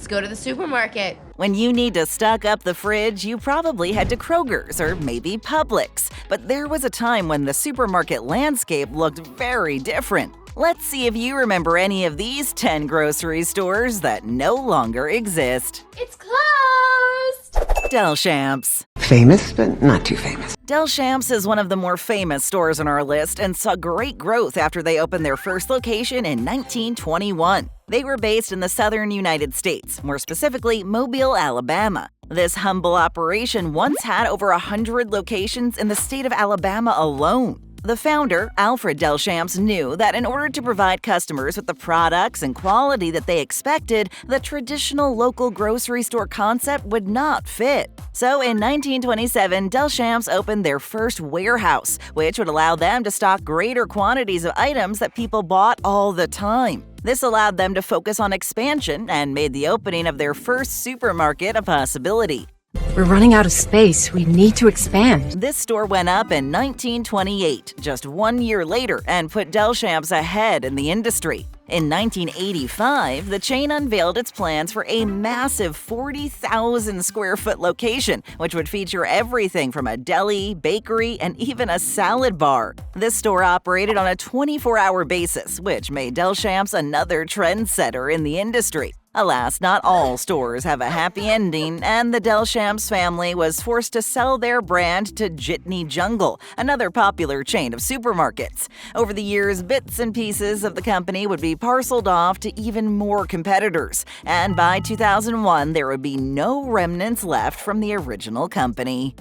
go to the supermarket. When you need to stock up the fridge, you probably head to Kroger's or maybe Publix. But there was a time when the supermarket landscape looked very different. Let's see if you remember any of these 10 grocery stores that no longer exist. It's closed! Delchamps. Famous, but not too famous. Delchamps is one of the more famous stores on our list and saw great growth after they opened their first location in 1921. They were based in the southern United States, more specifically Mobile, Alabama. This humble operation once had over 100 locations in the state of Alabama alone. The founder, Alfred Delchamps, knew that in order to provide customers with the products and quality that they expected, the traditional local grocery store concept would not fit. So in 1927, Delchamps opened their first warehouse, which would allow them to stock greater quantities of items that people bought all the time. This allowed them to focus on expansion and made the opening of their first supermarket a possibility. We're running out of space. We need to expand. This store went up in 1928, just 1 year later, and put Delchamps ahead in the industry. In 1985, the chain unveiled its plans for a massive 40,000 square foot location, which would feature everything from a deli, bakery, and even a salad bar. This store operated on a 24-hour basis, which made Delchamps another trendsetter in the industry. Alas, not all stores have a happy ending, and the Delchamps family was forced to sell their brand to Jitney Jungle, another popular chain of supermarkets. Over the years, bits and pieces of the company would be parceled off to even more competitors, and by 2001, there would be no remnants left from the original company.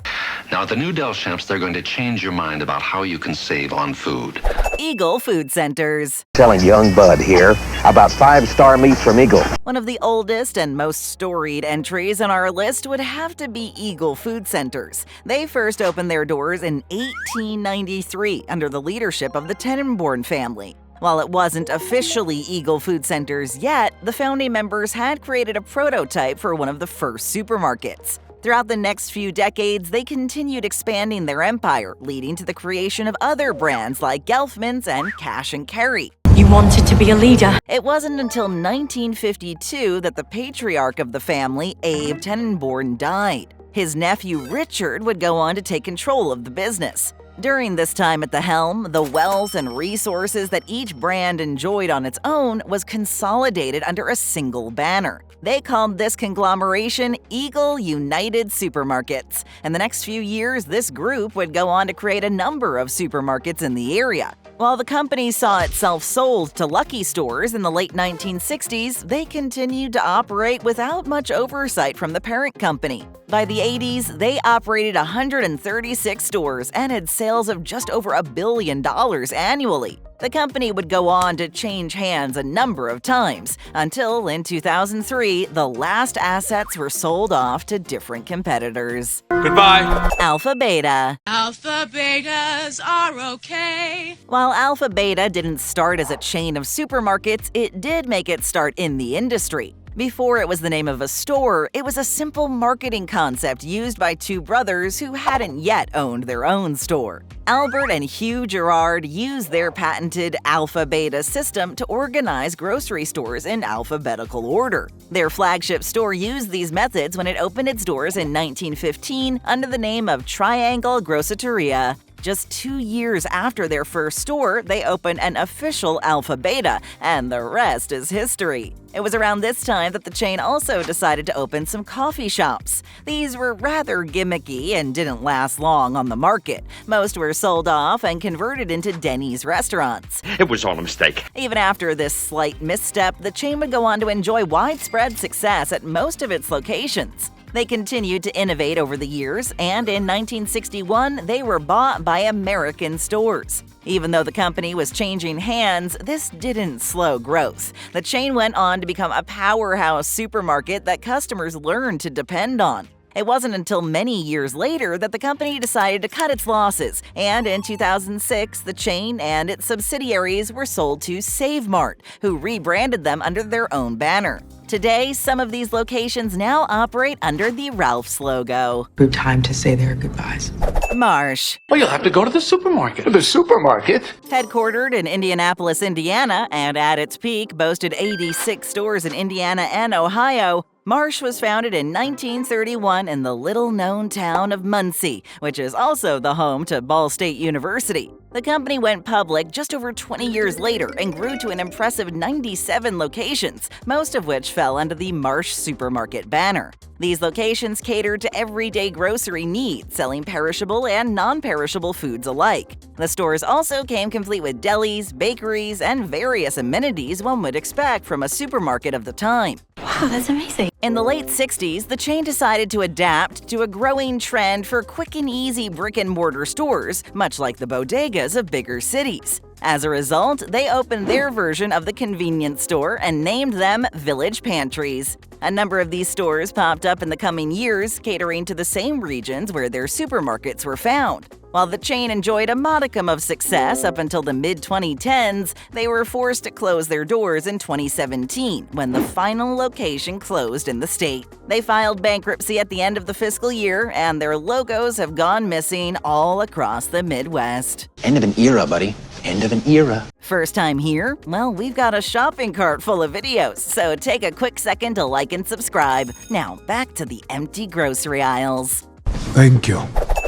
Now, at the new Delchamps, they're going to change your mind about how you can save on food. Eagle Food Centers. Telling young Bud here about 5-star meats from Eagle. One of the oldest and most storied entries on our list would have to be Eagle Food Centers. They first opened their doors in 1893 under the leadership of the Tenenbaum family. While it wasn't officially Eagle Food Centers yet, the founding members had created a prototype for one of the first supermarkets. Throughout the next few decades, they continued expanding their empire, leading to the creation of other brands like Gelfman's and Cash and Carry. You wanted to be a leader. It wasn't until 1952 that the patriarch of the family, Abe Tenenbaum, died. His nephew Richard would go on to take control of the business. During this time at the helm, the wealth and resources that each brand enjoyed on its own was consolidated under a single banner. They called this conglomeration Eagle United Supermarkets. In the next few years, this group would go on to create a number of supermarkets in the area. While the company saw itself sold to Lucky Stores in the late 1960s, they continued to operate without much oversight from the parent company. By the 80s, they operated 136 stores and had sales of just over $1 billion annually. The company would go on to change hands a number of times, until in 2003, the last assets were sold off to different competitors. Goodbye. Alpha Beta. Alpha Betas are okay. While Alpha Beta didn't start as a chain of supermarkets, it did make its start in the industry. Before it was the name of a store, it was a simple marketing concept used by two brothers who hadn't yet owned their own store. Albert and Hugh Gerard used their patented Alpha Beta system to organize grocery stores in alphabetical order. Their flagship store used these methods when it opened its doors in 1915 under the name of Triangle Groceteria. Just 2 years after their first store, they opened an official Alpha Beta, and the rest is history. It was around this time that the chain also decided to open some coffee shops. These were rather gimmicky and didn't last long on the market. Most were sold off and converted into Denny's restaurants. It was all a mistake. Even after this slight misstep, the chain would go on to enjoy widespread success at most of its locations. They continued to innovate over the years, and in 1961, they were bought by American Stores. Even though the company was changing hands, this didn't slow growth. The chain went on to become a powerhouse supermarket that customers learned to depend on. It wasn't until many years later that the company decided to cut its losses, and in 2006, the chain and its subsidiaries were sold to Save Mart, who rebranded them under their own banner. Today, some of these locations now operate under the Ralph's logo. Good time to say their goodbyes. Marsh. Well, you'll have to go to the supermarket. The supermarket? Headquartered in Indianapolis, Indiana, and at its peak boasted 86 stores in Indiana and Ohio, Marsh was founded in 1931 in the little-known town of Muncie, which is also the home to Ball State University. The company went public just over 20 years later and grew to an impressive 97 locations, most of which fell under the Marsh Supermarket banner. These locations catered to everyday grocery needs, selling perishable and non-perishable foods alike. The stores also came complete with delis, bakeries, and various amenities one would expect from a supermarket of the time. Wow, that's amazing. In the late 60s, the chain decided to adapt to a growing trend for quick and easy brick-and-mortar stores, much like the bodegas of bigger cities. As a result, they opened their version of the convenience store and named them Village Pantries. A number of these stores popped up in the coming years, catering to the same regions where their supermarkets were found. While the chain enjoyed a modicum of success up until the mid-2010s, they were forced to close their doors in 2017, when the final location closed in the state. They filed bankruptcy at the end of the fiscal year, and their logos have gone missing all across the Midwest. End of an era, buddy. End of an era. First time here? Well, we've got a shopping cart full of videos, so take a quick second to like and subscribe. Now, back to the empty grocery aisles. Thank you.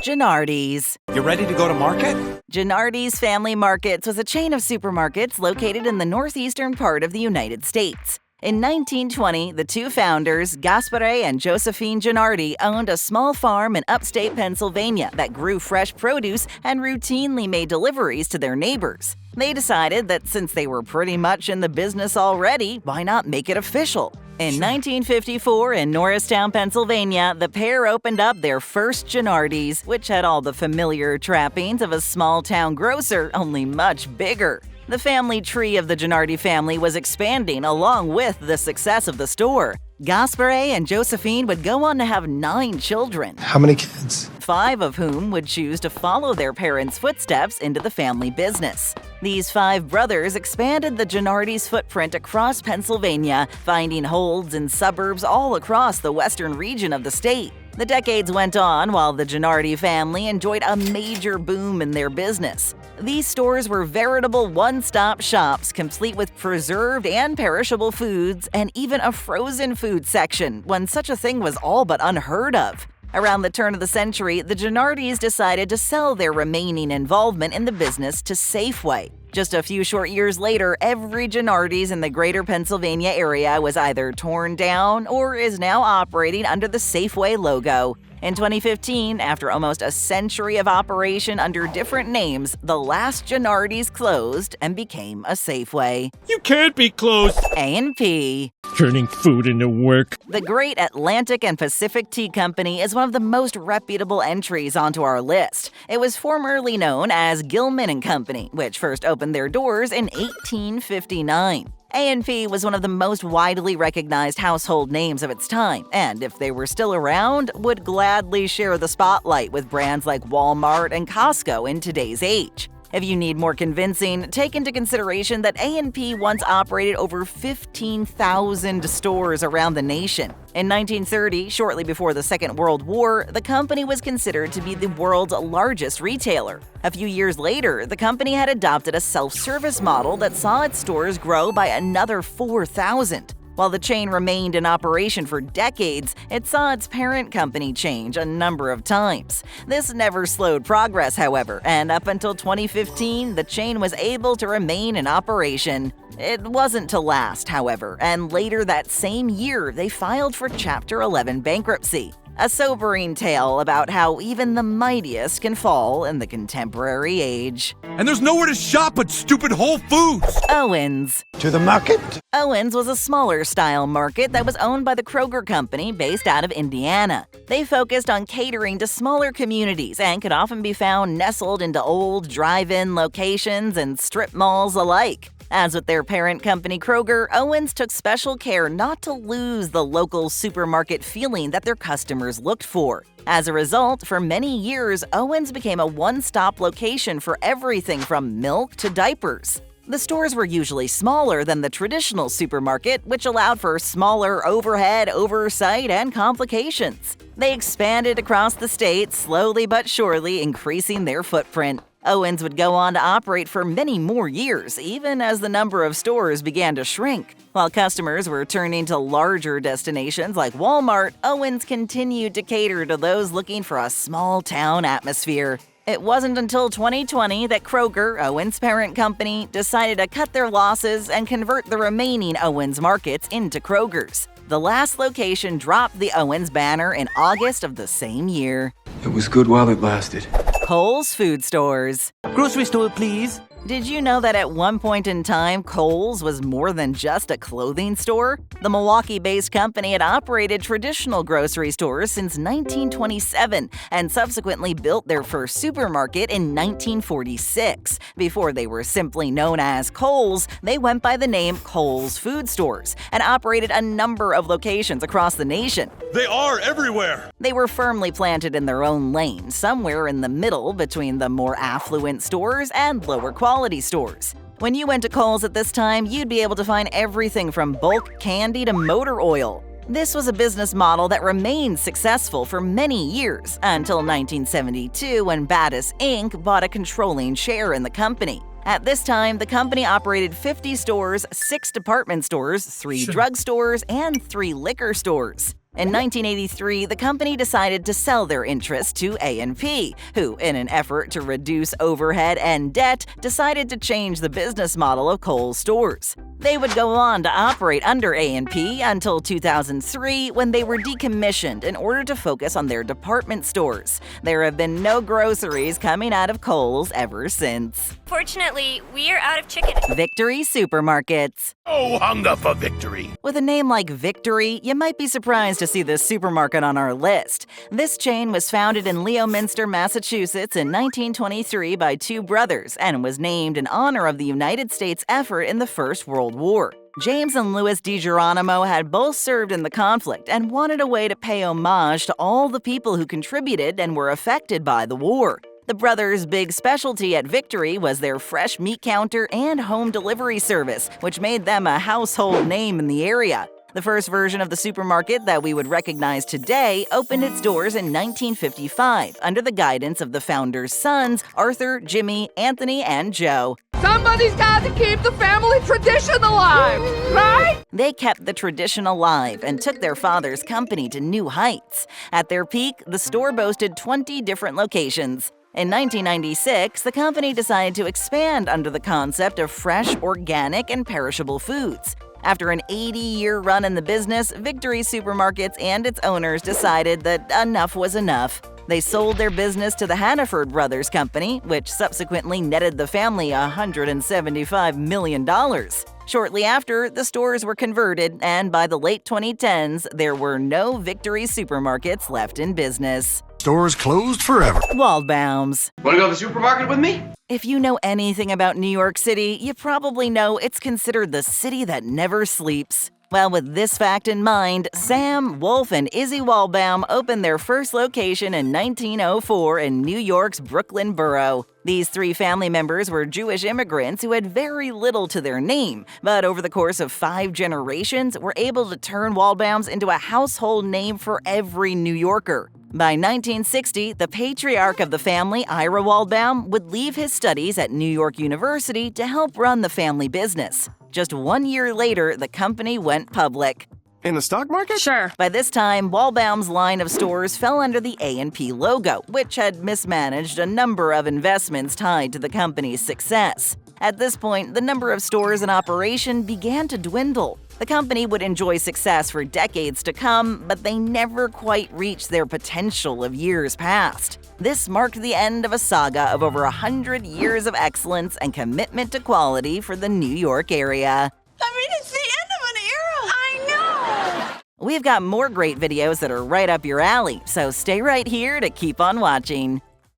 Genuardi's. You ready to go to market? Genuardi's Family Markets was a chain of supermarkets located in the northeastern part of the United States. In 1920, the two founders, Gaspare and Josephine Genuardi, owned a small farm in upstate Pennsylvania that grew fresh produce and routinely made deliveries to their neighbors. They decided that since they were pretty much in the business already, why not make it official? In 1954, in Norristown, Pennsylvania, the pair opened up their first Genuardi's, which had all the familiar trappings of a small-town grocer, only much bigger. The family tree of the Genuardi family was expanding along with the success of the store. Gaspare and Josephine would go on to have 9 children. How many kids? 5 of whom would choose to follow their parents' footsteps into the family business. These 5 brothers expanded the Genuardi's footprint across Pennsylvania, finding holds in suburbs all across the western region of the state. The decades went on while the Genuardi family enjoyed a major boom in their business. These stores were veritable one-stop shops, complete with preserved and perishable foods, and even a frozen food section, when such a thing was all but unheard of. Around the turn of the century, the Genuardis decided to sell their remaining involvement in the business to Safeway. Just a few short years later, every Genuardi's in the greater Pennsylvania area was either torn down or is now operating under the Safeway logo. In 2015, after almost a century of operation under different names, the last Genuardi's closed and became a Safeway. You can't be close. A&P. Turning food into work. The Great Atlantic and Pacific Tea Company is one of the most reputable entries onto our list. It was formerly known as Gilman & Company, which first opened their doors in 1859. A&P was one of the most widely recognized household names of its time, and if they were still around, would gladly share the spotlight with brands like Walmart and Costco in today's age. If you need more convincing, take into consideration that A&P once operated over 15,000 stores around the nation. In 1930, shortly before the Second World War, the company was considered to be the world's largest retailer. A few years later, the company had adopted a self-service model that saw its stores grow by another 4,000. While the chain remained in operation for decades, it saw its parent company change a number of times. This never slowed progress, however, and up until 2015, the chain was able to remain in operation. It wasn't to last, however, and later that same year, they filed for Chapter 11 bankruptcy. A sobering tale about how even the mightiest can fall in the contemporary age. And there's nowhere to shop but stupid Whole Foods. Owen's. To the market? Owen's was a smaller style market that was owned by the Kroger Company based out of Indiana. They focused on catering to smaller communities and could often be found nestled into old drive-in locations and strip malls alike. As with their parent company Kroger, Owen's took special care not to lose the local supermarket feeling that their customers looked for. As a result, for many years, Owen's became a one-stop location for everything from milk to diapers. The stores were usually smaller than the traditional supermarket, which allowed for smaller overhead, oversight, and complications. They expanded across the state, slowly but surely increasing their footprint. Owens would go on to operate for many more years, even as the number of stores began to shrink. While customers were turning to larger destinations like Walmart, Owens continued to cater to those looking for a small-town atmosphere. It wasn't until 2020 that Kroger, Owens' parent company, decided to cut their losses and convert the remaining Owens markets into Kroger's. The last location dropped the Owens banner in August of the same year. It was good while it lasted. Kohl's Food Stores. Grocery store, please. Did you know that at one point in time, Kohl's was more than just a clothing store? The Milwaukee-based company had operated traditional grocery stores since 1927 and subsequently built their first supermarket in 1946. Before they were simply known as Kohl's, they went by the name Kohl's Food Stores and operated a number of locations across the nation. They are everywhere! They were firmly planted in their own lane, somewhere in the middle between the more affluent stores and lower quality stores. When you went to Kohl's at this time, you'd be able to find everything from bulk candy to motor oil. This was a business model that remained successful for many years, until 1972 when Battis Inc. bought a controlling share in the company. At this time, the company operated 50 stores, 6 department stores, 3 drugstores, and 3 liquor stores. In 1983, the company decided to sell their interest to A&P, who, in an effort to reduce overhead and debt, decided to change the business model of Kohl's stores. They would go on to operate under A&P until 2003, when they were decommissioned in order to focus on their department stores. There have been no groceries coming out of Kohl's ever since. Fortunately, we are out of chicken. Victory Supermarkets. Oh, hunger for victory! With a name like Victory, you might be surprised to see this supermarket on our list. This chain was founded in Leominster, Massachusetts in 1923 by 2 brothers and was named in honor of the United States effort in the First World War. James and Louis DiGeronimo had both served in the conflict and wanted a way to pay homage to all the people who contributed and were affected by the war. The brothers' big specialty at Victory was their fresh meat counter and home delivery service, which made them a household name in the area. The first version of the supermarket that we would recognize today opened its doors in 1955 under the guidance of the founders' sons, Arthur, Jimmy, Anthony, and Joe. Somebody's got to keep the family tradition alive, right? They kept the tradition alive and took their father's company to new heights. At their peak, the store boasted 20 different locations. In 1996, the company decided to expand under the concept of fresh, organic, and perishable foods. After an 80-year run in the business, Victory Supermarkets and its owners decided that enough was enough. They sold their business to the Hannaford Brothers Company, which subsequently netted the family $175 million. Shortly after, the stores were converted, and by the late 2010s, there were no Victory Supermarkets left in business. Stores closed forever. Waldbaum's. Want to go to the supermarket with me? If you know anything about New York City, you probably know it's considered the city that never sleeps. Well, with this fact in mind, Sam, Wolf, and Izzy Waldbaum opened their first location in 1904 in New York's Brooklyn borough. These 3 family members were Jewish immigrants who had very little to their name, but over the course of 5 generations were able to turn Waldbaum's into a household name for every New Yorker. By 1960, the patriarch of the family, Ira Waldbaum, would leave his studies at New York University to help run the family business. Just 1 year later, the company went public. In the stock market? Sure. By this time, Waldbaum's line of stores fell under the A&P logo, which had mismanaged a number of investments tied to the company's success. At this point, the number of stores in operation began to dwindle. The company would enjoy success for decades to come, but they never quite reached their potential of years past. This marked the end of a saga of over 100 years of excellence and commitment to quality for the New York area. I mean, it's the end of an era. I know. We've got more great videos that are right up your alley, so stay right here to keep on watching.